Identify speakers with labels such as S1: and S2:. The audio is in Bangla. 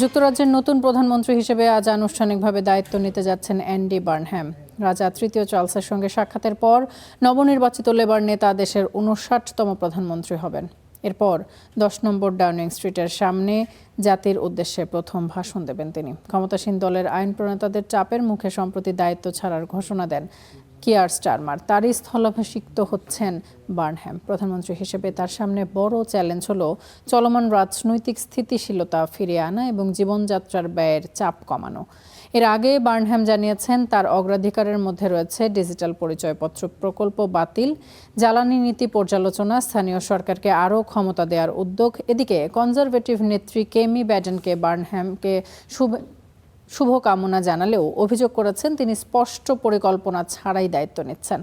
S1: যুক্তরাজ্যের নতুন প্রধানমন্ত্রী হিসেবে আজ আনুষ্ঠানিকভাবে দায়িত্ব নিতে যাচ্ছেন অ্যান্ডি বার্নহ্যাম। রাজা তৃতীয় চার্লসের সঙ্গে সাক্ষাতের পর নবনির্বাচিত লেবার নেতা দেশের ৫৯তম প্রধানমন্ত্রী হবেন। এরপর ১০ নম্বর ডাউনিং স্ট্রিটের সামনে জাতির উদ্দেশ্যে প্রথম ভাষণ দেবেন তিনি। ক্ষমতাসীন দলের আইন প্রণেতাদের চাপের মুখে সম্প্রতি দায়িত্ব ছাড়ার ঘোষণা দেন কিয়ার স্টারমার। তারই স্থলাভিষিক্ত হচ্ছেন বার্নহ্যাম। প্রধানমন্ত্রী হিসেবে তার সামনে বড় চ্যালেঞ্জ হলো চলমান রাজনৈতিক স্থিতিশীলতা ফিরিয়ে আনা এবং জীবনযাত্রার ব্যয়ের চাপ কমানো। এর আগে বার্নহ্যাম জানিয়েছেন তার অগ্রাধিকারের মধ্যে রয়েছে ডিজিটাল পরিচয়পত্র প্রকল্প বাতিল, জ্বালানি নীতি পর্যালোচনা, স্থানীয় সরকারকে আরও ক্ষমতা দেওয়ার উদ্যোগ। এদিকে কনজারভেটিভ নেত্রী কেমি ব্যাডেনকে বার্নহ্যামকে শুভকামনা জানালেও অভিযোগ করেছেন তিনি স্পষ্ট পরিকল্পনা ছাড়াই দায়িত্ব নিচ্ছেন।